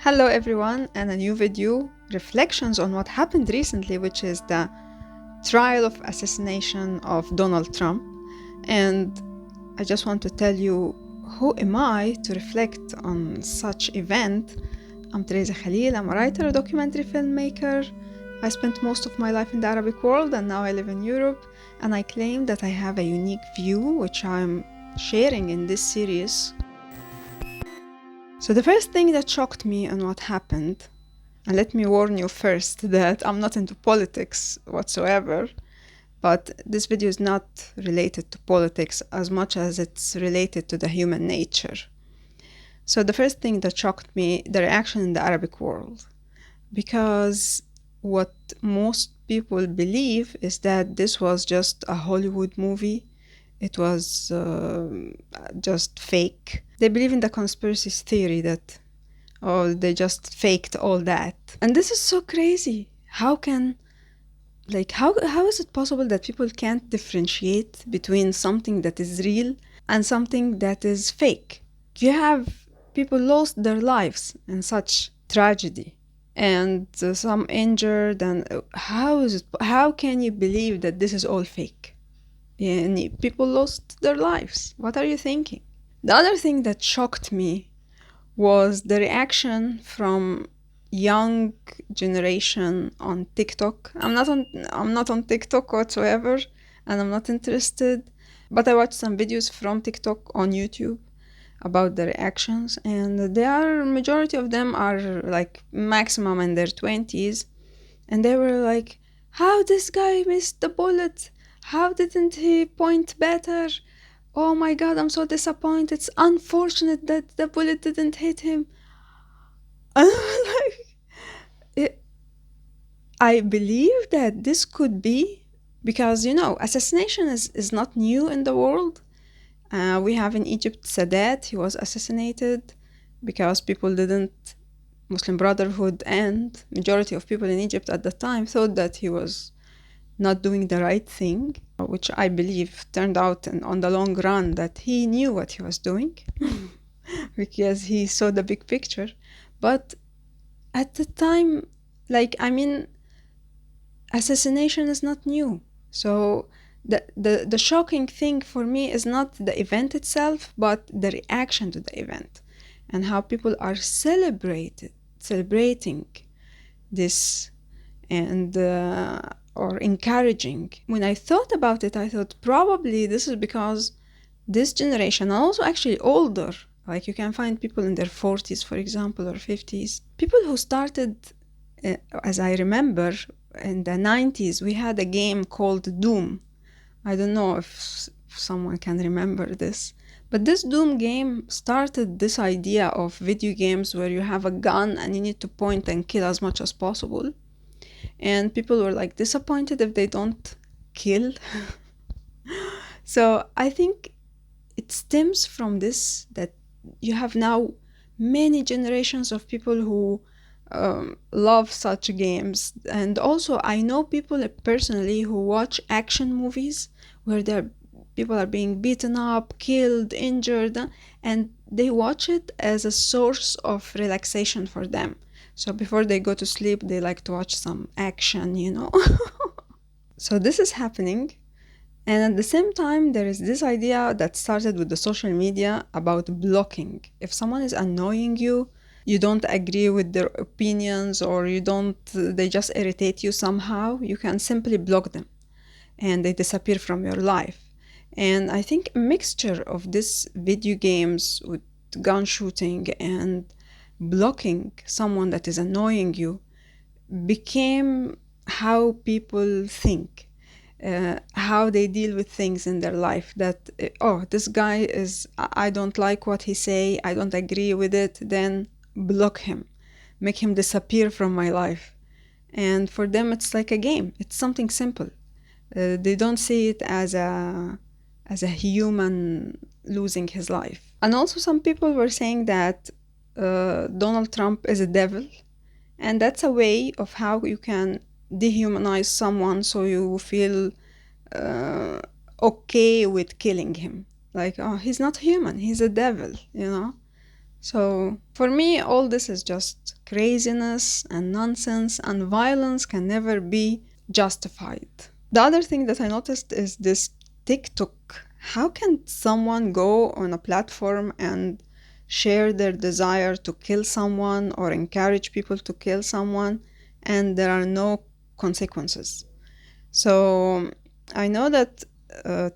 Hello everyone, and a new video, reflections on what happened recently, which is the trial of assassination of Donald Trump. And I just want to tell you, who am I to reflect on such event? I'm Theresa Khalil, I'm a writer, a documentary filmmaker. I spent most of my life in the Arabic world and now I live in Europe, and I claim that I have a unique view which I'm sharing in this series. So the first thing that shocked me on what happened, and let me warn you first that I'm not into politics whatsoever, but this video is not related to politics as much as it's related to the human nature. So the first thing that shocked me, the reaction in the Arabic world, because what most people believe is that this was just a Hollywood movie. It was just fake. They believe in the conspiracy theory that, oh, they just faked all that. And this is so crazy. How is it possible that people can't differentiate between something that is real and something that is fake? You have people lost their lives in such tragedy and some injured, and how can you believe that this is all fake? And people lost their lives. What are you thinking? The other thing that shocked me was the reaction from young generation on TikTok. I'm not on TikTok whatsoever, and I'm not interested. But I watched some videos from TikTok on YouTube about the reactions, and majority of them are like maximum in their 20s, and they were like, "How this guy missed the bullet? How didn't he point better? Oh my God, I'm so disappointed. It's unfortunate that the bullet didn't hit him." I believe that this could be because, assassination is not new in the world. We have in Egypt Sadat. He was assassinated because Muslim Brotherhood and majority of people in Egypt at the time thought that he was not doing the right thing, which I believe turned out on the long run that he knew what he was doing because he saw the big picture. But at the time, assassination is not new. So the shocking thing for me is not the event itself, but the reaction to the event and how people are celebrating this and or encouraging. When I thought about it, I thought probably this is because this generation, and also actually older, like you can find people in their 40s, for example, or 50s, people who started, as I remember, in the 90s, we had a game called Doom. I don't know if someone can remember this, but this Doom game started this idea of video games where you have a gun and you need to point and kill as much as possible. And people were like disappointed if they don't kill. So I think it stems from this, that you have now many generations of people who love such games. And also I know people personally who watch action movies where people are being beaten up, killed, injured, and they watch it as a source of relaxation for them. So before they go to sleep, they like to watch some action, So this is happening. And at the same time, there is this idea that started with the social media about blocking. If someone is annoying you, you don't agree with their opinions, or they just irritate you somehow, you can simply block them and they disappear from your life. And I think a mixture of this video games with gun shooting and blocking someone that is annoying you became how people think, how they deal with things in their life. That, this guy I don't like what he say, I don't agree with it, then block him, make him disappear from my life. And for them, it's like a game. It's something simple. They don't see it as a human losing his life. And also some people were saying that Donald Trump is a devil, and that's a way of how you can dehumanize someone so you feel okay with killing him. Like, oh, he's not human, he's a devil, So for me, all this is just craziness and nonsense, and violence can never be justified. The other thing that I noticed is this TikTok. How can someone go on a platform and share their desire to kill someone or encourage people to kill someone, and there are no consequences? So I know that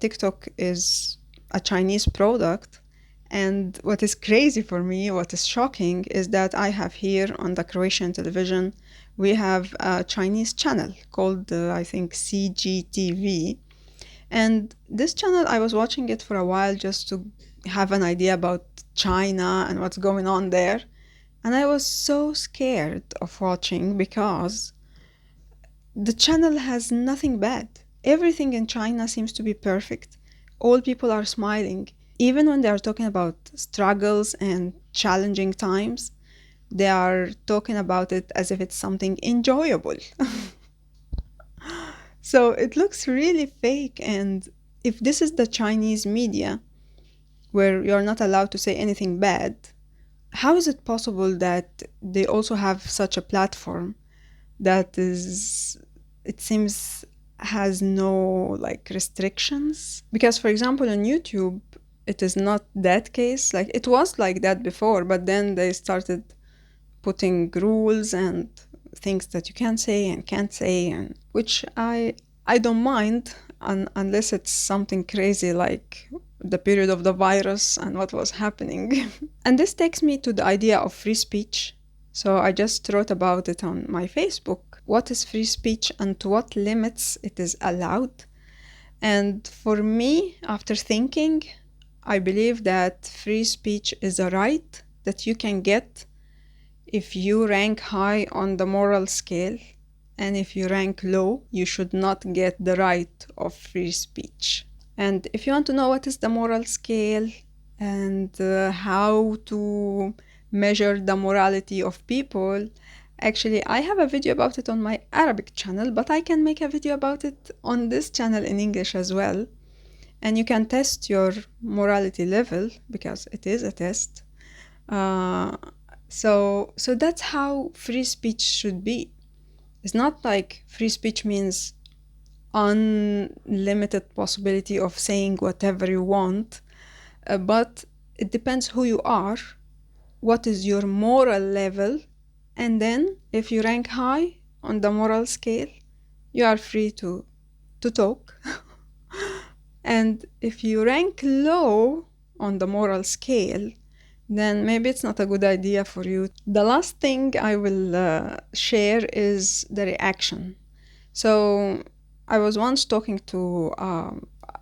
TikTok is a Chinese product, and what is crazy for me, what is shocking, is that I have here on the Croatian television, we have a Chinese channel called, I think, CGTV. And this channel, I was watching it for a while just to have an idea about China and what's going on there. And I was so scared of watching because the channel has nothing bad. Everything in China seems to be perfect. All people are smiling. Even when they are talking about struggles and challenging times, they are talking about it as if it's something enjoyable. So it looks really fake. And if this is the Chinese media, where you're not allowed to say anything bad, how is it possible that they also have such a platform that is, it seems, has no like restrictions? Because for example on YouTube, it is not that case. Like it was like that before, but then they started putting rules and things that you can say and can't say, and which I don't mind unless it's something crazy like the period of the virus and what was happening. And this takes me to the idea of free speech. So I just wrote about it on my Facebook. What is free speech and to what limits it is allowed? And for me, after thinking, I believe that free speech is a right that you can get if you rank high on the moral scale, and if you rank low, you should not get the right of free speech. And if you want to know what is the moral scale and how to measure the morality of people, actually I have a video about it on my Arabic channel, but I can make a video about it on this channel in English as well. And you can test your morality level because it is a test. So that's how free speech should be. It's not like free speech means unlimited possibility of saying whatever you want, but it depends who you are, what is your moral level, and then if you rank high on the moral scale, you are free to talk. And if you rank low on the moral scale, then maybe it's not a good idea for you. The last thing I will share is the reaction. So I was once talking to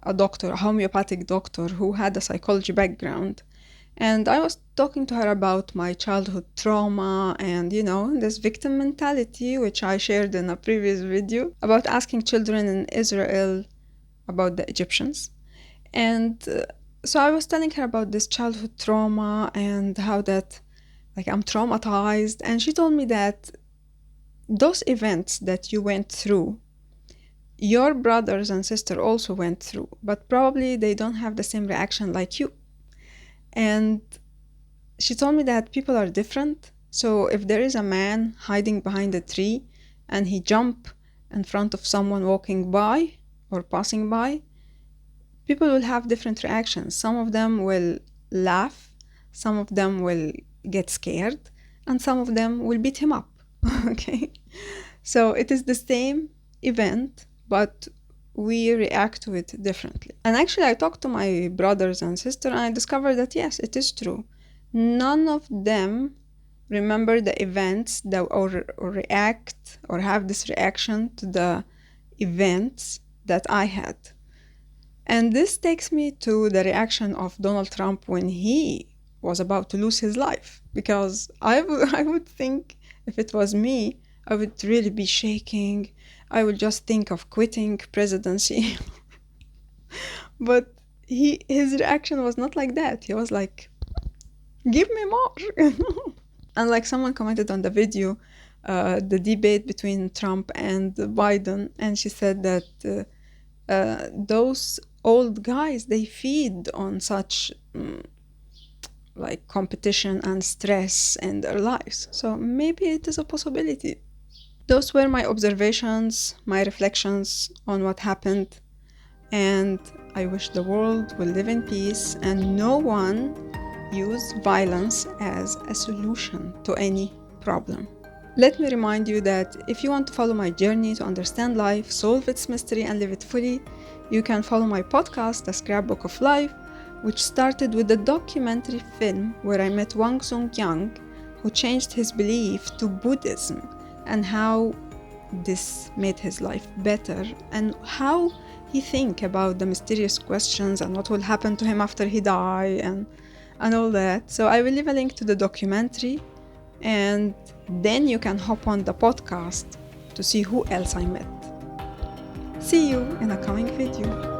a doctor, a homeopathic doctor who had a psychology background. And I was talking to her about my childhood trauma and, you know, this victim mentality, which I shared in a previous video about asking children in Israel about the Egyptians. And so I was telling her about this childhood trauma and how that, like, I'm traumatized. And she told me that those events that you went through, your brothers and sister also went through, but probably they don't have the same reaction like you. And she told me that people are different. So if there is a man hiding behind a tree and he jump in front of someone walking by or passing by, people will have different reactions. Some of them will laugh, some of them will get scared, and some of them will beat him up. Okay? So it is the same event, but we react to it differently. And actually, I talked to my brothers and sister, and I discovered that yes, it is true. None of them remember the events that or react or have this reaction to the events that I had. And this takes me to the reaction of Donald Trump when he was about to lose his life. Because I would think if it was me, I would really be shaking. I would just think of quitting presidency. But his reaction was not like that. He was like, give me more. And like someone commented on the video, the debate between Trump and Biden, and she said that those old guys, they feed on such like competition and stress in their lives. So maybe it is a possibility. Those were my observations, my reflections on what happened, and I wish the world will live in peace and no one use violence as a solution to any problem. Let me remind you that if you want to follow my journey to understand life, solve its mystery, and live it fully, you can follow my podcast, The Scrapbook of Life, which started with a documentary film where I met Wang Song-yang, who changed his belief to Buddhism, and how this made his life better, and how he think about the mysterious questions and what will happen to him after he die and all that. So I will leave a link to the documentary, and then you can hop on the podcast to see who else I met. See you in a coming video.